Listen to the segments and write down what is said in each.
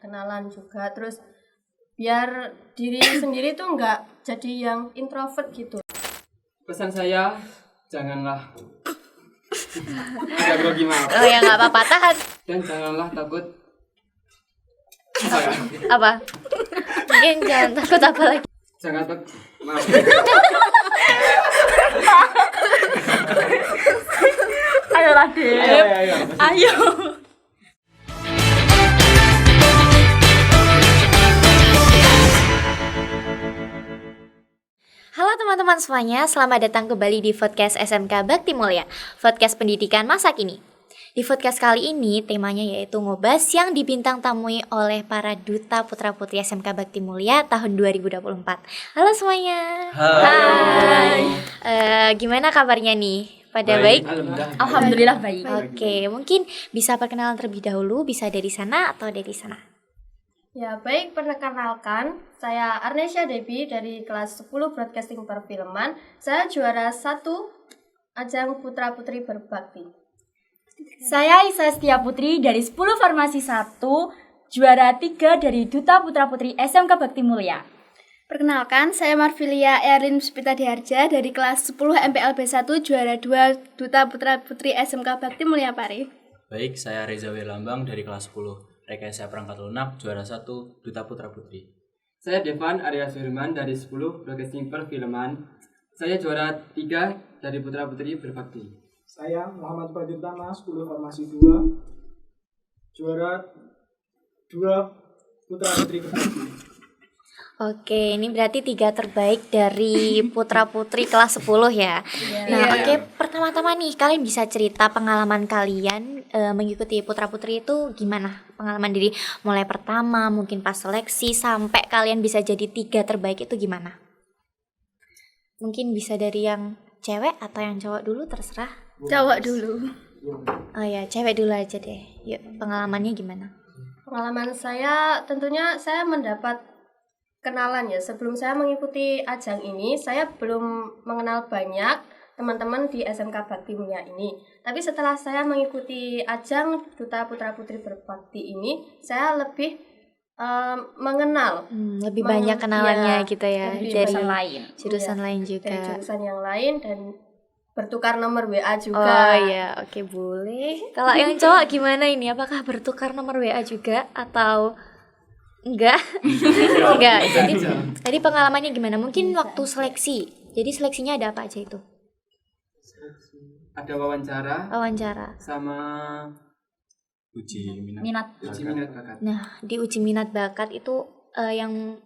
kenalan juga, terus biar diri sendiri tuh nggak jadi yang introvert gitu. Pesan saya, janganlah agak grogi, maaf. Oh ya nggak apa-apa, tahan. Dan janganlah takut. Apa? Mungkin jangan takut apa lagi? Jangan takut, maaf. Ayolah Dep. Ayo. Halo teman-teman semuanya, selamat datang kembali di podcast SMK Bakti Mulia, podcast pendidikan masa kini. Di podcast kali ini temanya yaitu ngobas yang dibintang tamui oleh para duta putra-putri SMK Bakti Mulia tahun 2024. Halo semuanya. Hai. Gimana kabarnya nih? Pada baik? Alhamdulillah baik. Oke, mungkin bisa perkenalan terlebih dahulu, bisa dari sana atau dari sana. Ya baik, perkenalkan, saya Arnesia Debi dari kelas 10 Broadcasting Perfilman. Saya juara 1 ajang Putra Putri Berbakti. Saya Isa Setia Putri dari 10 Farmasi 1, juara 3 dari Duta Putra Putri SMK Bakti Mulia. Perkenalkan, saya Marfilia Erlin Spita Diharja dari kelas 10 MPLB 1, juara 2 Duta Putra Putri SMK Bakti Mulia Pare. Baik, saya Reza Wilambang dari kelas 10 Rekayasa Perangkat Lunak, juara 1 Duta Putra Putri. Saya Devan Arya Suherman dari 10 Broadcasting Perfilman. Saya juara 3 dari Putra Putri Berbakti. Saya Muhammad Fadir Tama, 10 Farmasi 2, juara 2 Putra Putri Berbakti. Oke, ini berarti 3 terbaik dari putra-putri kelas 10 ya. Nah, oke, pertama-tama nih kalian bisa cerita pengalaman kalian mengikuti putra-putri itu gimana? Pengalaman diri mulai pertama, mungkin pas seleksi sampai kalian bisa jadi 3 terbaik itu gimana? Mungkin bisa dari yang cewek atau yang cowok dulu, terserah. Cowok dulu. Oh ya, cewek dulu aja deh. Yuk, pengalamannya gimana? Pengalaman saya tentunya saya mendapat kenalan ya. Sebelum saya mengikuti ajang ini, saya belum mengenal banyak teman-teman di SMK Bakti Mulia ini. Tapi setelah saya mengikuti ajang Duta Putra Putri Berbakti ini, saya lebih mengenal. Lebih banyak kenalannya gitu ya. Dari jurusan lain juga. Dari jurusan yang lain dan bertukar nomor WA juga. Oh iya, oke, boleh. Kalau yang cowok gimana ini? Apakah bertukar nomor WA juga atau enggak? Enggak. Jadi pengalamannya gimana? Mungkin waktu seleksi. Jadi seleksinya ada apa aja itu? Ada wawancara. Sama Uji Minat. bakat. Nah, di uji minat bakat itu yang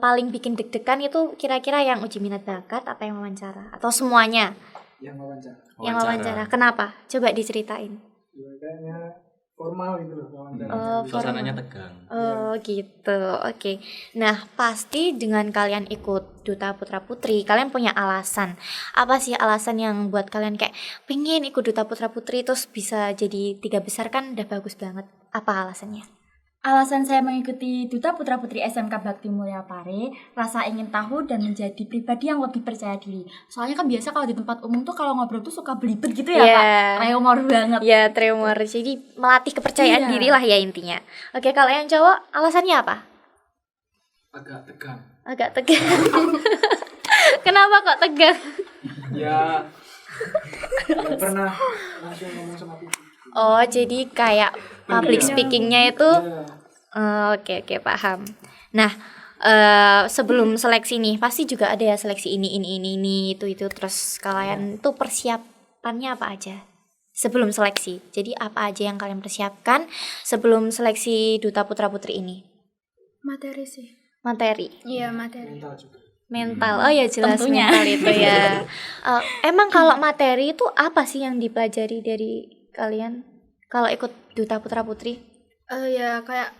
paling bikin deg-degan itu kira-kira yang uji minat bakat apa yang wawancara? Atau semuanya? Yang wawancara. Yang wawancara. Kenapa? Coba diceritain. Ya, kayaknya formal gitu loh wawancara. Suasananya tegang. Oh gitu, oke. Nah pasti dengan kalian ikut Duta Putra Putri, kalian punya alasan. Apa sih alasan yang buat kalian kayak pengen ikut Duta Putra Putri terus bisa jadi 3 besar kan udah bagus banget. Apa alasannya? Alasan saya mengikuti Duta Putra Putri SMK Bakti Mulia Pare, rasa ingin tahu dan menjadi pribadi yang lebih percaya diri. Soalnya kan biasa kalau di tempat umum tuh kalau ngobrol tuh suka belibet gitu ya, Pak. Tremor banget. Ya tremor, jadi melatih kepercayaan diri lah ya intinya. Oke, kalau yang cowok alasannya apa? Agak tegang. Kenapa kok tegang? Ya, Pernah langsung ngomong sama pipi. Oh, jadi kayak public speakingnya itu oke, paham. Nah, sebelum seleksi nih pasti juga ada ya seleksi ini itu terus kalian tuh persiapannya apa aja sebelum seleksi? Jadi apa aja yang kalian persiapkan sebelum seleksi Duta Putra Putri ini? Materi sih. Materi. Iya, materi. Mental juga. Mental. Oh ya jelas Tentunya. mental itu ya. Emang kalau materi itu apa sih yang dipelajari dari kalian kalau ikut Duta Putra Putri? Ya kayak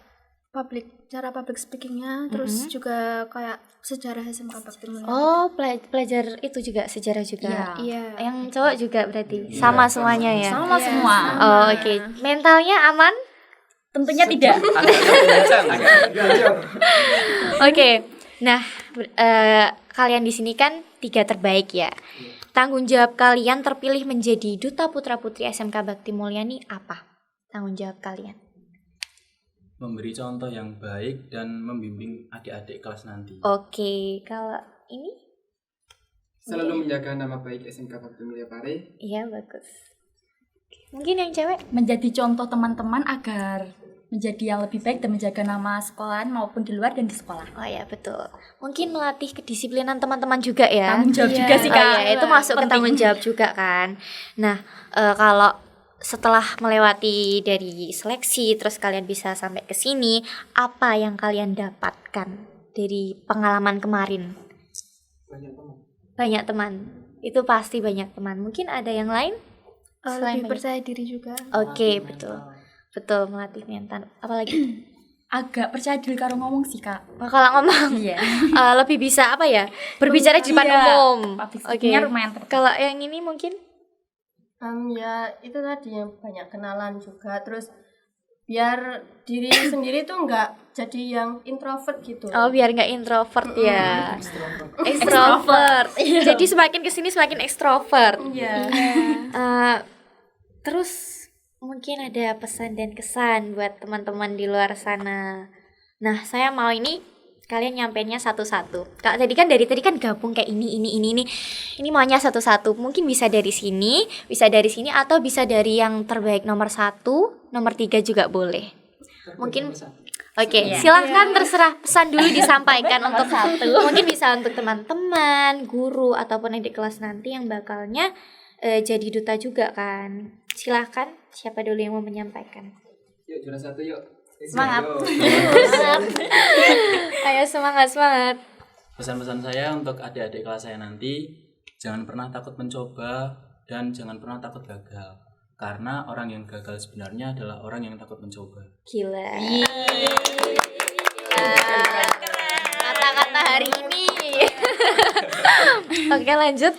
cara public speakingnya, terus juga kayak sejarah SMK Bakti Mulia. Oh, belajar itu juga sejarah juga. Iya. Yang cowok juga berarti sama semuanya ya. Sama semua. Oh, oke. Mentalnya aman? Tentunya tidak. Oke. Nah, kalian di sini kan 3 terbaik ya. Tanggung jawab kalian terpilih menjadi Duta Putra Putri SMK Bakti Mulia nih apa? Tanggung jawab kalian. memberi contoh yang baik dan membimbing adik-adik kelas nanti. Oke, kalau ini? Selalu menjaga nama baik SMK Bakti Mulia Pare. Iya, bagus. Mungkin yang cewek? Menjadi contoh teman-teman agar menjadi yang lebih baik dan menjaga nama sekolahan maupun di luar dan di sekolah. Oh ya, betul. Mungkin melatih kedisiplinan teman-teman juga ya. Tanggung jawab juga sih, Oh Kak. ya, itu masuk ke tanggung jawab juga kan. Nah, kalau setelah melewati dari seleksi terus kalian bisa sampai ke sini, apa yang kalian dapatkan dari pengalaman kemarin? Banyak teman. Itu pasti banyak teman. Mungkin ada yang lain? Selain Lebih banyak- percaya diri juga. Oke, betul. Betul, melatih mental. Apalagi Agak percaya diri karo ngomong sih, Kak. kalau ngomong Iya. lebih bisa apa ya? Berbicara di depan Iya. umum. Public Oke. speaking-nya lumayan terkenal. Kalau yang ini mungkin Ya itu tadi yang banyak kenalan juga, terus biar diri sendiri tuh nggak jadi yang introvert gitu. biar nggak introvert ya. Extrovert. Jadi semakin kesini semakin ekstrovert. Iya. Terus mungkin ada pesan dan kesan buat teman-teman di luar sana. Nah, saya mau ini kalian nyampeinnya satu-satu. Kak, tadi kan gabung kayak ini. Ini maunya satu-satu. Mungkin bisa dari sini, atau bisa dari yang terbaik nomor 1, nomor 3 juga boleh. Mungkin Oke, silahkan terserah pesan dulu disampaikan untuk mungkin bisa untuk teman-teman, guru ataupun adik kelas nanti yang bakalnya jadi duta juga kan. Silahkan, siapa dulu yang mau menyampaikan? Yuk juara 1 yuk. Semangat. Ayo. Ayo semangat. Pesan-pesan saya untuk adik-adik kelas saya nanti, jangan pernah takut mencoba dan jangan pernah takut gagal. Karena orang yang gagal sebenarnya adalah orang yang takut mencoba. Gila. Kata-kata hari ini. Oke, lanjut.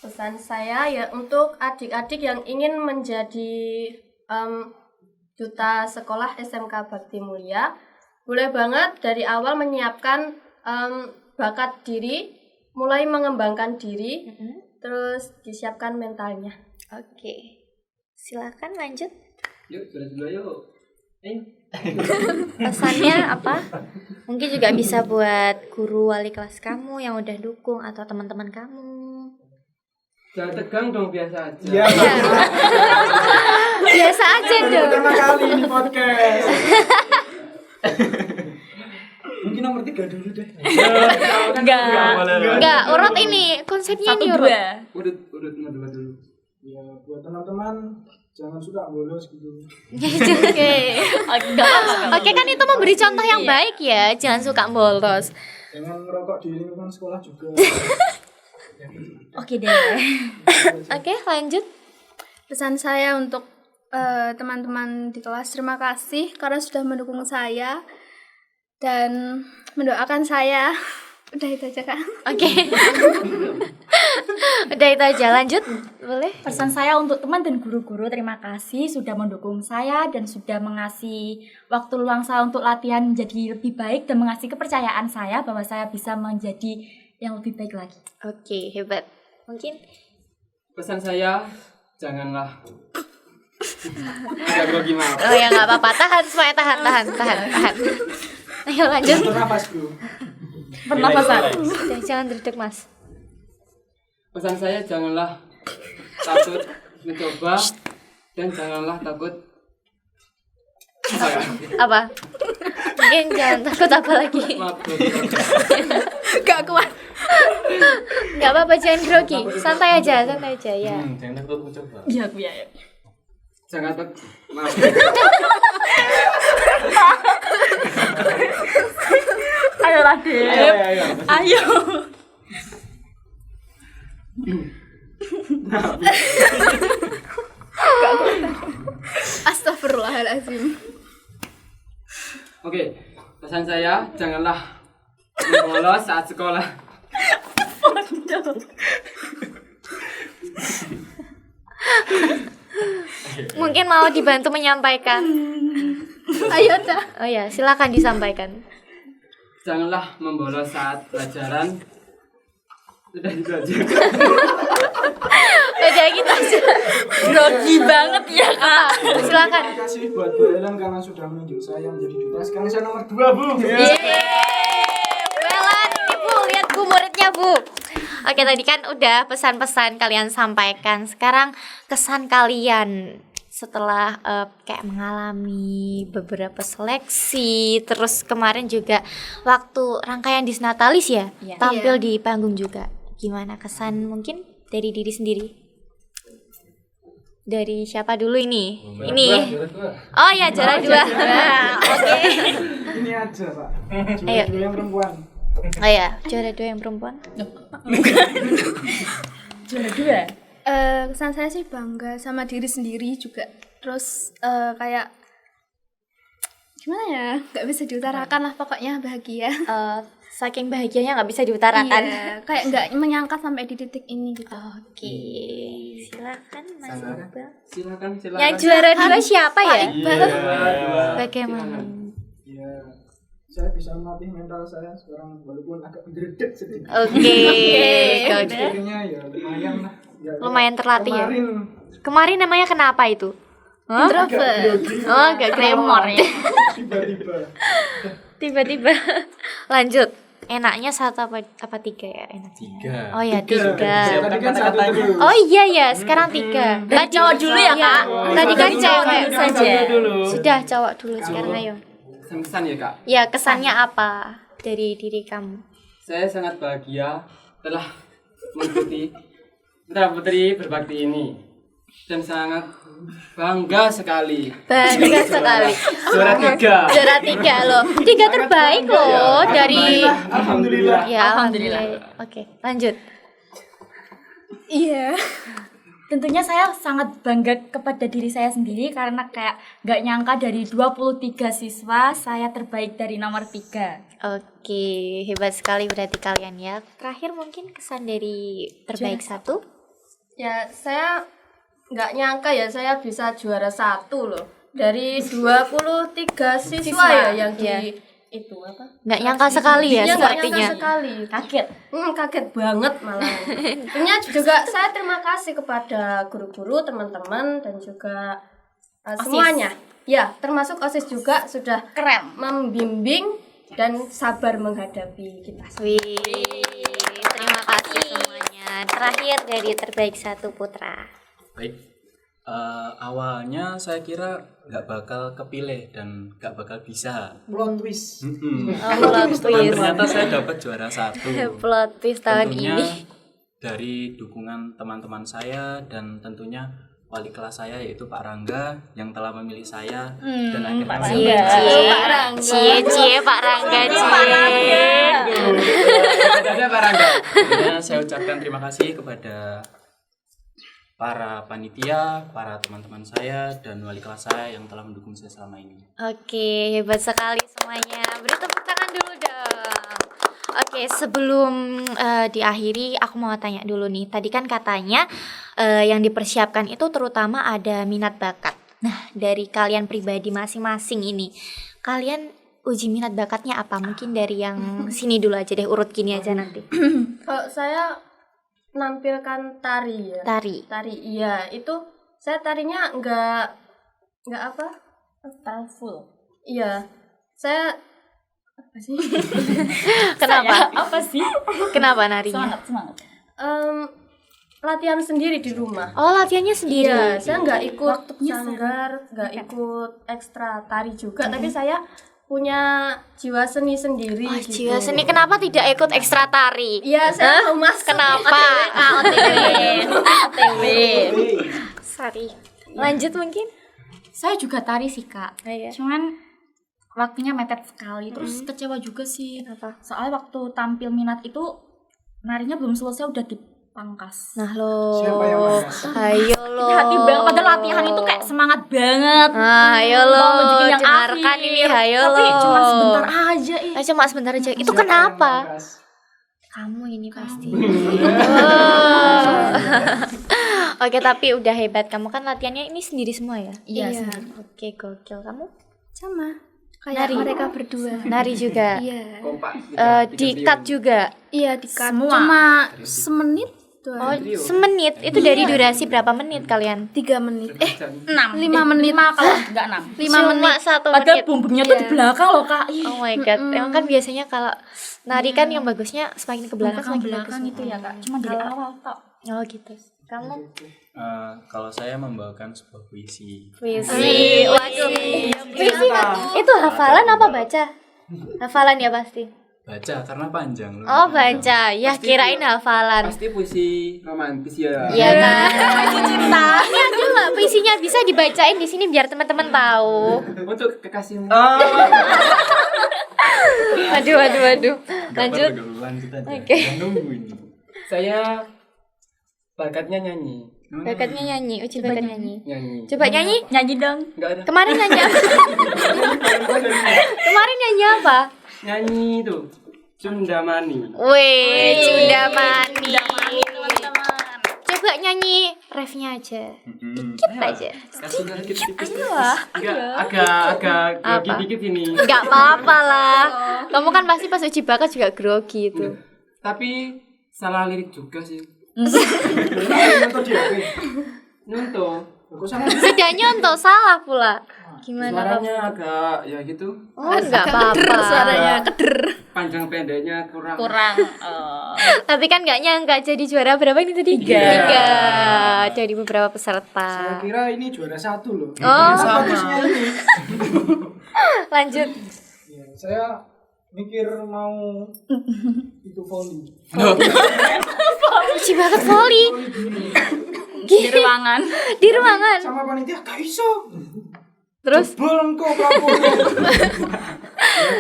Pesan saya ya untuk adik-adik yang ingin menjadi duta sekolah SMK Bakti Mulia, boleh banget dari awal menyiapkan bakat diri, mulai mengembangkan diri, terus disiapkan mentalnya. Oke. Silakan lanjut. Yuk juara 2 yuk. Pesannya apa? Mungkin juga bisa buat guru wali kelas kamu yang udah dukung atau teman-teman kamu. Jangan tegang dong, biasa aja. Iya. Biasa aja dong. Pertama kali ini podcast. Mungkin nomor 3 dulu deh. Enggak, urut ini. Konsepnya ini urut. Urut nomor 2 dulu. Ya, buat teman-teman jangan suka bolos gitu. Oke. Oke, kan itu memberi contoh yang baik ya. Jangan suka bolos. Jangan merokok di lingkungan sekolah juga. Oke deh. Oke, lanjut. Pesan saya untuk teman-teman di kelas, terima kasih karena sudah mendukung saya dan mendoakan saya. Udah itu aja, Kak. Oke. Udah itu aja, lanjut. Boleh? Pesan saya untuk teman dan guru-guru, terima kasih sudah mendukung saya dan sudah mengasih waktu luang saya untuk latihan menjadi lebih baik dan mengasih kepercayaan saya bahwa saya bisa menjadi yang lebih baik lagi. Oke, hebat. Mungkin Pesan saya, janganlah agak grogi, maaf. oh ya nggak apa-apa. Tahan semuanya, tahan. Ayo lanjut. Bernapas, Bro. Pernafasan. Jangan duduk, Mas. Pesan saya, janganlah takut mencoba dan janganlah takut Apa? Mungkin jangan takut apa lagi. maaf. Gak kuat. Gak apa-apa, jangan grogi. Santai aja ya. Jangan takut mencoba. Iya, Bu ya. Jangan takut, maaf. Ayolah, Dep. Ayo. Astagfirullahaladzim. Oke, pesan saya, janganlah bolos saat sekolah. Mungkin mau dibantu menyampaikan. Ayo dah. Oh ya, silakan disampaikan. Janganlah membolos saat pelajaran Udah gitu aja. Udah gitu aja. Grogi banget ya Kak. Silakan. Terima kasih buat Bu Ellen karena sudah menunjuk saya menjadi duta. Sekarang saya nomor 2, Bu. Welan, ini Bu, lihat Bu muridnya Bu. Oke, tadi kan udah pesan-pesan kalian sampaikan. Sekarang kesan kalian setelah kayak mengalami beberapa seleksi, terus kemarin juga waktu rangkaian Disnatalis ya, Iya. tampil di panggung juga. Gimana kesan mungkin dari diri sendiri? Dari siapa dulu ini? Ini. Oh ya, juara 2. Oke. Ini aja, Pak. Ayo. Juara 2 yang perempuan. Oh ya, juara 2 yang perempuan. Juara 2. Kesan saya sih bangga sama diri sendiri juga. Terus kayak gimana ya? Nggak bisa diutarakan lah, pokoknya bahagia. Saking bahagianya nggak bisa diutarakan. Iya, kayak nggak menyangka sampai di titik ini gitu. Oke, silakan Mas Iqbal. Silakan. Yang juara 2 siapa ya? Iya. Bagaimana? Ya, saya bisa melatih mental saya sekarang walaupun agak mendedet sedikit. Oke. Akhirnya ya lumayan lah. Ya, Lumayan terlatih ya? Kemarin Kemarin namanya kenapa itu? Hah? agak grogi. Oh, agak gremor ya. Tiba-tiba. Tiba-tiba. Lanjut. Enaknya 1 apa 3 ya enaknya? 3. Oh ya 3. Tadi kan 1 terus. Oh iya ya, sekarang 3. Dari cowok dulu ya, Kak. Tadi kan cewek saja. Sudah cowok dulu, sekarang ayo. Kesan ya, Kak. Ya, kesannya apa dari diri kamu? Saya sangat bahagia telah mengikuti Putra Putri Berbakti ini dan sangat bangga sekali. Bangga sekali. Juara 3. Juara 3 loh. 3 terbaik loh dari Alhamdulillah. ya alhamdulillah. Oke, lanjut. Iya. Tentunya saya sangat bangga kepada diri saya sendiri karena kayak gak nyangka dari 23 siswa saya terbaik dari nomor 3. Oke, hebat sekali berarti kalian ya. Terakhir mungkin kesan dari terbaik 1. Ya, saya nggak nyangka ya saya bisa juara 1 loh. Dari 23 siswa ya yang di Iya. itu apa? Nggak nyangka sekali ya Iya, nggak nyangka sepertinya. sekali. Kaget. Kaget banget malah. Tentunya juga saya terima kasih kepada guru-guru, teman-teman dan juga semuanya. Ya, termasuk OSIS juga sudah Keren. membimbing dan sabar menghadapi kita. Wih, terima kasih semuanya. Terakhir dari terbaik 1 Putra. Baik, awalnya saya kira nggak bakal kepilih dan nggak bakal bisa. Plot twist. Plot Dan twist. ternyata saya dapat juara 1. Plot twist tahun Tentunya ini. dari dukungan teman-teman saya dan tentunya wali kelas saya yaitu Pak Rangga yang telah memilih saya dan akhirnya Cie cie Pak Rangga cie. Ada Pak Rangga. Tentunya saya ucapkan terima kasih kepada para panitia, para teman-teman saya dan wali kelas saya yang telah mendukung saya selama ini. Oke, hebat sekali semuanya. Beri tepuk tangan dulu dong. Oke, sebelum diakhiri, aku mau tanya dulu nih. Tadi kan katanya yang dipersiapkan itu terutama ada minat bakat. Nah, dari kalian pribadi masing-masing ini, kalian uji minat bakatnya apa? Mungkin dari yang sini dulu aja deh, urut gini aja nanti. Kalau saya nampilkan tari ya. Tari. Iya, itu saya tarinya nggak apa? Full. Iya, saya apa sih? Kenapa? Apa sih? Kenapa narinya? Semangat. Latihan sendiri di rumah. Oh, latihannya sendiri. Iya, saya nggak ikut Waktunya sanggar, nggak ikut ekstra tari juga, tapi saya punya jiwa seni sendiri. Oh, gitu. jiwa seni, kenapa tidak ikut ekstra tari? Iya, saya mau masuk. Kenapa? OTW. Sorry. Lanjut mungkin? Saya juga tari sih, Kak. Iya. Cuman waktunya mepet sekali. Terus kecewa juga sih. Apa? Soalnya waktu tampil minat itu narinya belum selesai udah dipangkas. Nah lo, Siapa yang manggas? ayo lo. Hati banget, padahal latihan itu kayak semangat banget. Ah, ayo lo, Mau nunjukin yang dengarkan akhir. ini, ayo Tapi lo. cuma sebentar aja ih. Cuma sebentar aja. Itu Siapa yang kenapa? manggas? Kamu ini pasti. Oh. Oke, tapi udah hebat. Kamu kan latihannya ini sendiri semua ya? Iya, sendiri. Oke, gokil. Kamu? Sama. Kayak Nari. mereka berdua. Nari juga. Iya. Kompak. Di cut juga. Iya, di-cut. Semua. Cuma semenit Oh, doang. semenit. Itu dari durasi berapa menit kalian? 3 menit. 6 5 menit. 5 kalau enggak 6. 5 Cuma menit. 1 Padahal menit. bumbunya tuh di belakang loh Kak. Ih, Oh my god. Emang kan biasanya kalau nari kan yang bagusnya semakin ke belakang semakin bagus. belakang itu ya Kak. Cuma dari awal tok. Oh gitu. Kamu Kalau saya membawakan sebuah puisi. puisi. Waduh. Puisi itu hafalan apa baca? Hafalan ya pasti. Baca karena panjang loh. Oh baca. Ya kirain hafalan. Pasti puisi romantis ya. Iya kan. Cinta. Ini aja lah puisinya bisa dibacain di sini biar teman-teman tahu. Untuk kekasihmu. Waduh. Lanjut. Lanjut aja. Oke. Jangan nunggu ini. Saya bakatnya nyanyi. Bakatnya nyanyi. Uji bakat nyanyi. Nyanyi. Coba nyanyi. Nyanyi dong. Enggak ada. Kemarin nyanyi apa? Kemarin nyanyi apa? Nyanyi itu. Cundamani. Wih, Cundamani. Coba nyanyi refnya aja. Dikit aja. Kasih dikit tipis. Agak Apa? dikit ini. Enggak apa-apa lah. Kamu kan pasti pas uji bakat juga grogi itu. Tapi salah lirik juga sih. Nonton dia. Nyontoh. Kok sama Sudah nyontoh salah pula. Gimana kamu? Suaranya agak ya gitu. Oh, enggak apa-apa. Suaranya keder. Panjang pendeknya kurang. Tapi kan enggak nyangka jadi juara berapa ini tadi? 3. Dari beberapa Saya peserta. kira ini juara 1 loh. Oh, Bagusnya ini. lanjut. Ya, saya mikir mau itu volley. Uji bakat volley. Di ruangan. Di ruangan. Sama panitia gak iso. Terus Jebol engko kamu.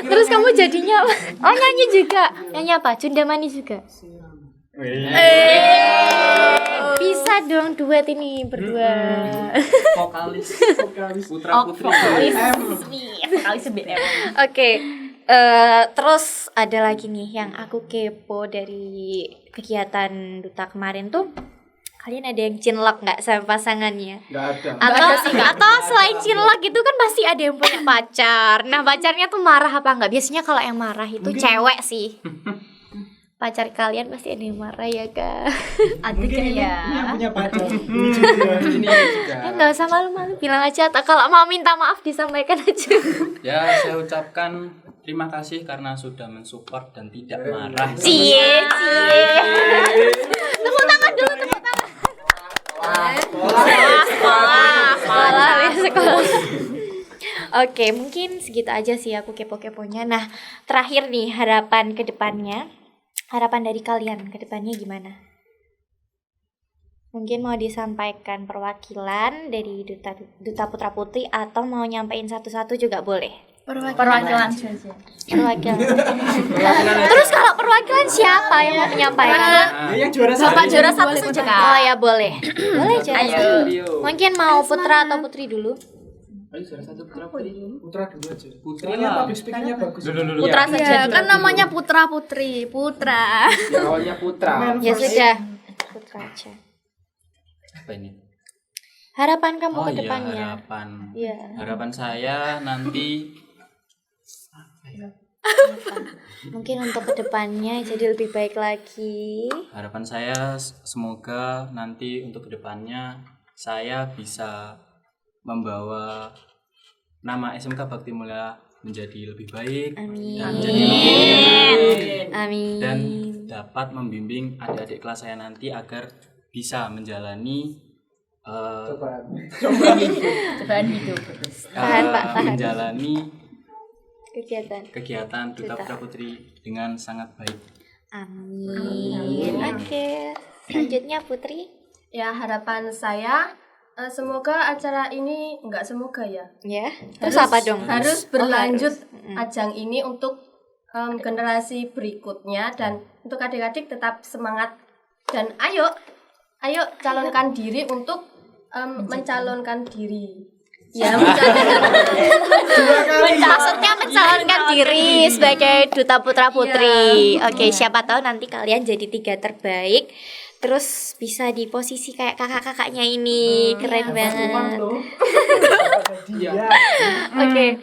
terus kamu jadinya apa? Oh, nyanyi juga. Nyanyi apa? Cundamani juga. Bisa dong duet ini berdua. Vokalis. Putra putri. Vokalis BM. Oke. Terus ada lagi nih yang aku kepo dari kegiatan duta kemarin tuh. Kalian ada yang cinlok nggak sama pasangannya? Enggak ada. Atau selain cinlok itu kan pasti ada yang punya pacar. Nah pacarnya tuh marah apa enggak? Biasanya kalau yang marah itu cewek sih. Pacar kalian pasti ada yang marah ya kak? Ada kan ya. Yang punya pacar. Ini juga. Ya nggak usah malu-malu, bilang aja. Kalau mau minta maaf disampaikan aja. Ya, saya ucapkan terima kasih karena sudah mensupport dan tidak marah. Cie. Tepuk tangan dulu, tepuk tangan. Sekolah. Oke, mungkin segitu aja sih aku kepo-keponya. Nah, terakhir nih harapan ke depannya. Harapan dari kalian ke depannya gimana? Mungkin mau disampaikan perwakilan dari duta putra putri atau mau nyampein satu-satu juga boleh. Perwakilan saja. Perwakilan. Terus kalau perwakilan siapa yang mau menyampaikan? Yang juara Bapak 1. juara 1 saja Kak. Oh ya boleh. Boleh jadi. Ayo. Mungkin mau putra atau putri dulu? Ayo salah satu putra putri. Putra dulu aja. Putri Soalnya lah. public speakingnya bagus. Putra saja Ya, dulu. kan namanya putra putri. Putra. Ya, awalnya putra. Ya sudah. Putra aja. Apa ini? Harapan kamu Oh ke iya, depannya. harapan. Iya. Harapan saya nanti Mungkin untuk kedepannya jadi lebih baik lagi. harapan saya semoga nanti untuk kedepannya saya bisa membawa nama SMK Bakti Mulia menjadi lebih baik Amin. dan menjadi lebih Amin. dan dapat membimbing adik-adik kelas saya nanti agar bisa menjalani Cobaan hidup. Tahan, Pak, tahan. menjalani Kegiatan. Duta Putra Putri dengan sangat baik. Amin. Oke. Selanjutnya Putri. Ya, harapan saya semoga acara ini enggak semoga ya. Ya. Terus apa dong? Harus berlanjut harus. ajang ini untuk generasi berikutnya dan untuk adik-adik tetap semangat dan ayo calonkan diri untuk mencalonkan diri. Ya, Maksudnya mencalonkan diri sebagai duta putra putri. Oke, siapa tahu nanti kalian jadi 3 terbaik. Terus bisa di posisi kayak kakak-kakaknya ini. Keren banget. Iya. Oke.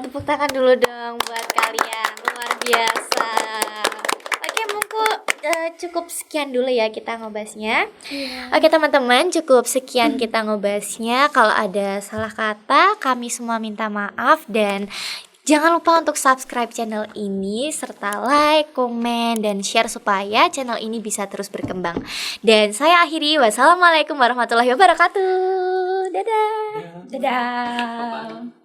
Tepuk tangan dulu dong buat kalian, luar biasa. Oke, mungkin cukup sekian dulu ya kita ngobasnya. Oke teman-teman, cukup sekian kita ngobasnya. Kalau ada salah kata, kami semua minta maaf. Dan jangan lupa untuk subscribe channel ini, serta like, komen, dan share supaya channel ini bisa terus berkembang. Dan saya akhiri, wassalamualaikum warahmatullahi wabarakatuh. Dadah. Dadah.